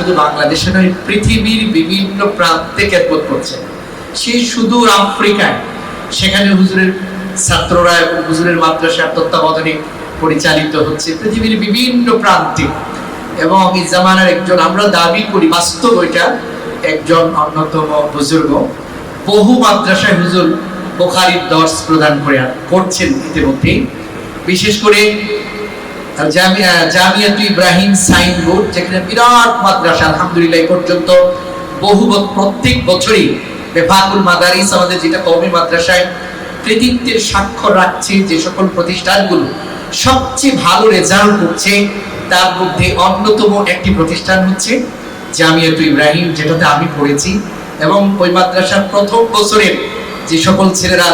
শুধু বাংলাদেশে নয়, পৃথিবীর বিভিন্ন প্রান্তে খেদমত করছে। সেই সুদূর আফ্রিকায়, সেখানে হুজুরের ছাত্ররা এবং হুজুরের মাদ্রাসার তত্ত্বাবধানে পরিচালিত হচ্ছে পৃথিবীর বিভিন্ন প্রান্তে। এবং এই জামানার একজন, আমরা দাবি করি বাস্তব ওইটা, একজন অন্যতম বুজুর্গ, বহু মাদ্রাসায় হুজুর বুখারীর দর্স প্রদান করছেন ইতিমধ্যে। বিশেষ করে জামিয়াতুল ইব্রাহিম সাইনবোর্ড, যেখানে বিরাট মাদ্রাসা, আলহামদুলিল্লাহ এই পর্যন্ত প্রত্যেক বছরই বেফাকুল মাদারিস, আমাদের যেটা কওমি মাদ্রাসায় কৃতিত্বের স্বাক্ষর রাখছে, যে সকল প্রতিষ্ঠানগুলো সবচেয়ে ভালো রেজাল্ট করছে তার মধ্যে অন্যতম একটি প্রতিষ্ঠান হচ্ছে জামিয়াতুল ইব্রাহিম, যেটাতে আমি পড়েছি। এবং ওই মাদ্রাসার প্রথম বছরের যে সকল ছেলেরা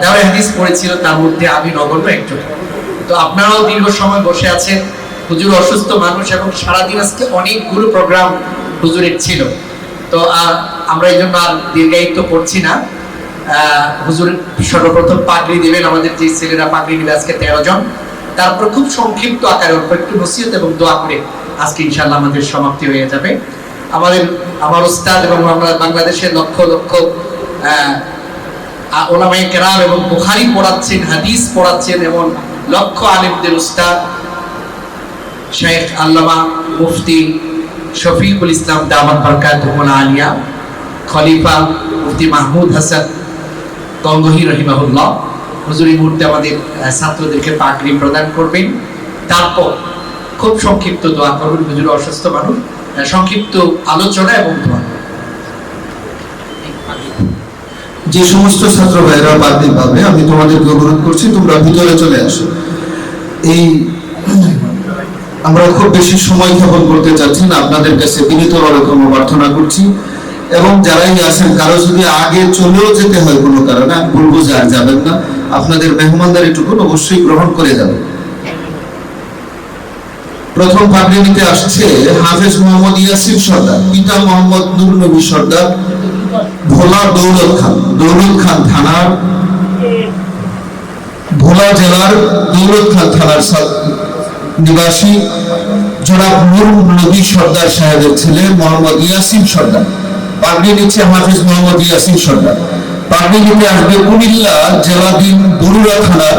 দাওরায়ে হাদিস পড়েছিল তার মধ্যে আমি নগণ্য একজন। তো আপনারাও দীর্ঘ সময় বসে আছেন, হুজুর অসুস্থ মানুষ এবং সারাদিন আজকে অনেকগুলো প্রোগ্রাম হুজুরের ছিল। তো আমরা এই জন্য আর দীর্ঘায়িত করছি না। হুজুর সর্বপ্রথম পাগড়ি দিবেন, আমাদের যে ছেলেরা পাগড়ি দিবে আজকে 13 জন। তারপর খুব সংক্ষিপ্ত আকারে অল্প একটু নসিহত এবং দোয়া করে আজকে ইনশাআল্লাহ আমাদের সমাপ্তি হয়ে যাবে। আমার উস্তাদ এবং আমরা বাংলাদেশের লক্ষ লক্ষ ওলামায়ে কেরাম এবং বুখারী পড়াচ্ছেন, হাদিস পড়াচ্ছেন, এবং লক্ষ আলেমদের উস্তাদ শেখ আল্লামা মুফতি শফিকুল ইসলাম দামাত বরকাতুহুল আলিয়া, খলিফা মুফতি মাহমুদ হাসান তঙ্গহি রহিমাহুল্লাহ, হুজুর এই মুহূর্তে আমাদের ছাত্রদেরকে পাগড়ি প্রদান করবেন। তারপর খুব সংক্ষিপ্ত দোয়া করবেন, হুজুর অসুস্থ মানুষ, সংক্ষিপ্ত আলোচনা এবং দোয়া। যে সমস্ত ছাত্র ভাইরা পাগড়ি পাবে, আমি তোমাদেরকে অনুরোধ করছি তোমরা ভিতরে চলে আসো। এই আমরা খুব বেশি সময় ক্ষেপণ করতে চাচ্ছি না, আপনাদের কাছে বিনীতভাবে ক্ষমা প্রার্থনা করছি। এবং যারাই আসেন, কারো যদি আগে চলেও যেতে হয় কোনো কারণে, আমি বলবো যে আর যাবেন না, আপনাদের মেহমানদারিটুকু অবশ্যই গ্রহণ করে যাবেন। প্রথম পাগড়ি নিতে আসছে হাফেজ মোহাম্মদ ইয়াসির সর্দার, পিতা মোহাম্মদ নূর নবী সর্দার, ভোলা দৌলত খান থানার, ভোলা জেলার দৌলত খান থানার নিবাসী জনাব নূর নবী সর্দার সাহেবের ছেলে মোহাম্মদ ইয়াসির সর্দার। পাগড়ি নিচ্ছে হাফেজ মোহাম্মদ ইয়াসির সর্দার। পাগড়ি নিতে আসবে কুমিল্লা জেলাধীন বরুড়া থানার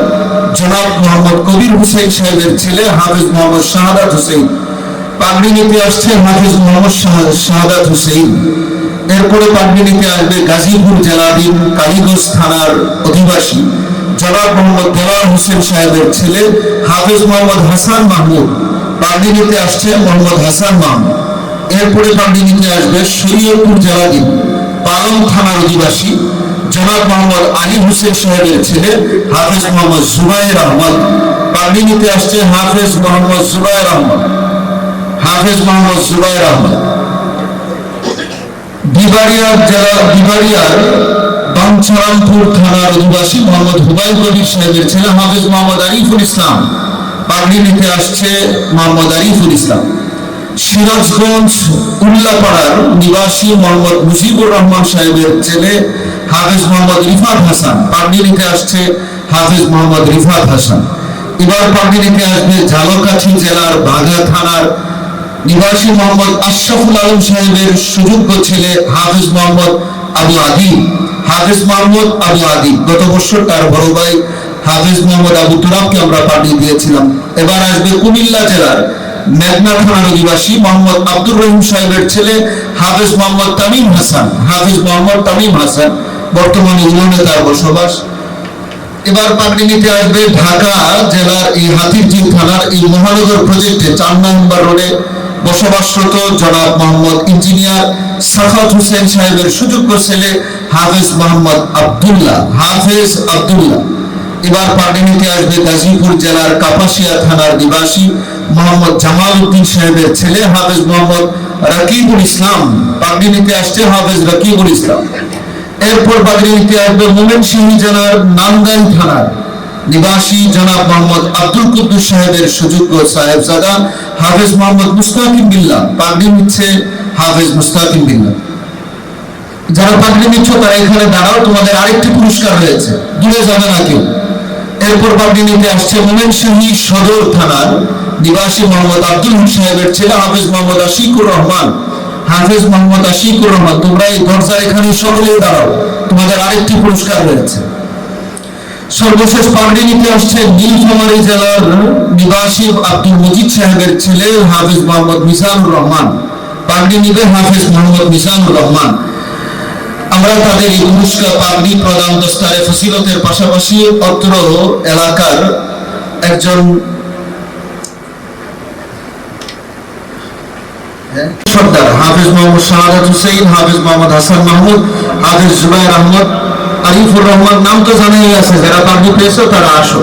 জনাব মোহাম্মদ কবির হোসেন সাহেবের ছেলে হাফেজ মোহাম্মদ শাহাদাত হোসেন। পাগড়ি নিতে আসছে হাফেজ মোহাম্মদ শাহাদাত হোসেন। এরপরে পাগড়ি নিতে আসবে গাজীপুর জেলাধীন কালীগঞ্জ থানার অধিবাসী জনাব মোহাম্মদ দেওয়ার হোসেন সাহেবের ছেলে হাফেজ মোহাম্মদ হাসান মাহমুদ। পাগড়ি নিতে আসছে মোহাম্মদ হাসান মাহমুদ। এরপরে পাগড়ি নিতে আসবে শরীয়তপুর জেলাধীন পালং থানার অধিবাসী জনাব মোহাম্মদ আলী হোসেন সাহেবের ছেলে হাফেজ মোহাম্মদ জুবায়ের আহমদ। পাগড়ি নিতে আসছে হাফেজ মোহাম্মদ জুবায়ের আহমদ। বিবাড়িয়ার বাঞ্ছারামপুর থানার অধিবাসী মোহাম্মদ হুমায়ুন কবির সাহেবের ছেলে হাফেজ মোহাম্মদ আরিফুল ইসলাম। পাগড়ি নিতে আসছে মোহাম্মদ আরিফুল ইসলাম। সিরাজগঞ্জ উল্লাপাড়ার নিবাসী মোহাম্মদ মুজিবুর রহমান সাহেবের ছেলে হাফেজ মোহাম্মদ রিফাত হাসান। পাগড়ি নিতে আসছে হাফেজ মোহাম্মদ রিফাত হাসান। এবার পাগড়ি নিতে আসবে ঝালকাঠি জেলার বাঘা থানার নিবাসী মোহাম্মদ আশরাফুল আলম সাহেবের সুযোগ্য ছেলে হাফেজ মোহাম্মদ আবু আদি। গত বছর তার বড় ভাই হাফেজ মোহাম্মদ আবু তুরাবকে আমরা পাগড়ি দিয়েছিলাম। এবার আসবে কুমিল্লা জেলার মেঘনা থানার অধিবাসী মোহাম্মদ আব্দুর রহিম সাহেবের ছেলে হাফেজ মোহাম্মদ তামিম হাসান। বর্তমানে ইংল্যান্ডে তার বসবাস। এবার পাগড়ি নিতে আসবে ঢাকা জেলার এই হাতিরঝিল থানার এই মহানগর প্রজেক্টে 4 নম্বর রোডে বসবাসরত জনাব মোহাম্মদ ইঞ্জিনিয়ার সাখাত হোসেন সাহেবের সুযোগ্য ছেলে হাফেজ মোহাম্মদ আব্দুল্লাহ। এবার পাগড়ি নিতে আসবে গাজীপুর জেলার কাপাসিয়া থানার নিবাসী মোহাম্মদ জামাল উদ্দিন সাহেবের ছেলে হাফেজ মোহাম্মদ রাকিবুল ইসলাম। পাগড়ি নিতে আসছে হাফেজ রাকিবুল ইসলাম। এরপর পাগড়ি নিতে আসবে ময়মনসিংহ জেলার নান্দাইল থানার নিবাসী জনাব মোহাম্মদ আব্দুল কুদ্দুস সাহেবের সুযোগ্য সাহেবজাদা হাফেজ মোহাম্মদ মুস্তাকিম বিল্লাহ। পাগড়ি নিচ্ছে হাফেজ মুস্তাকিম বিল্লাহ। যারা পাগড়ি নিচ্ছ তারা এখানে দাঁড়াও, তোমাদের আরেকটি পুরস্কার রয়েছে, দূরে যাবে না কেউ। এরপর পাগড়ি নিতে আসছে ময়মনসিংহ সদর থানার নিবাসী মোহাম্মদ আব্দুল হক সাহেবের ছেলে হাফেজ মোহাম্মদ আশিকুর রহমান। হাফেজ মোহাম্মদ আশিকুর রহমান, তোমরা এই দরজার এখানে সকলে দাঁড়াও, তোমাদের আরেকটি পুরস্কার রয়েছে। সর্বশেষ পাগড়ি নিতে আসছে নীলফামারী জেলার নিবাসী আব্দুল মজিদ সাহেবের ছেলে হাফেজ মোহাম্মদ মিজানুর রহমান। পাগড়ি নিবে হাফেজ মোহাম্মদ মিজানুর রহমান। আমরা তাদের এই পুরস্কার পাগড়ি প্রদান দস্তারে ফজিলতের পাশাপাশি অত্র এলাকার একজন সর্দার হাফেজ মোহাম্মদ শাহাদাত হুসেইন, হাফেজ মোহাম্মদ হাসান মাহমুদ, হাফেজ জুবাইর আহমদ, আরিফুর রহমান, নাম তো জানাই আছে, যারা পাগড়ি পেয়েছো তারা আসো,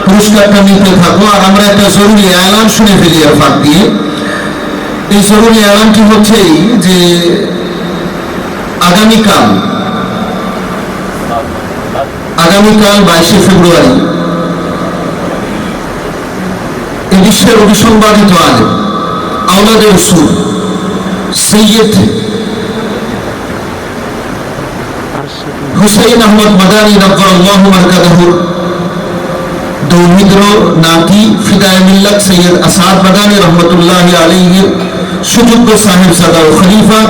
পুরস্কারটা নিতে থাকো। আর আমরা একটা জরুরি এলান শুনে ফেলি ফাঁক দিয়ে। এই জরুরি এলানটি হচ্ছে যে আগামীকাল 22শে ফেব্রুয়ারি এই বিশ্বের অভিসংবাদিত আলেম আওলাদে রাসূল সৈয়দ হুসাইন আহমদ মাদানী রাব্বাল্লাহু মারকাদাহুর দৌহিদ্র নাতি ফিদায়ে মিল্লাত সৈয়দ আসাদ মাদানী রহমতুল্লাহি আলাইহির সুযোগ্য সাহেবজাদা ও খলিফা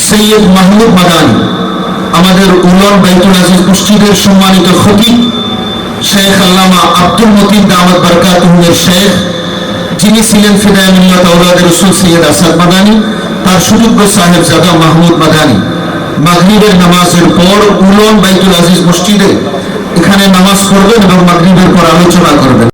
সৈয়দ মাহমুদ মাদানী, আমাদের উলন বাইতুল আজিজ মসজিদের সম্মানিত খতিব শেখ আল্লামা আব্দুল মতিন দামাত বারকাতুহুর শেখ, যিনি ছিলেন ফিদায়ে মিল্লাত আওলাদে রাসূল সৈয়দ আসাদ মাদানী, তার সুযোগ্য সাহেবজাদা মাহমুদ মাদানী মাগরিবের নামাজের পর উলন বাইতুল আজিজ মসজিদে এখানে নামাজ পড়বেন এবং মাগরিবের পর আলোচনা করবেন।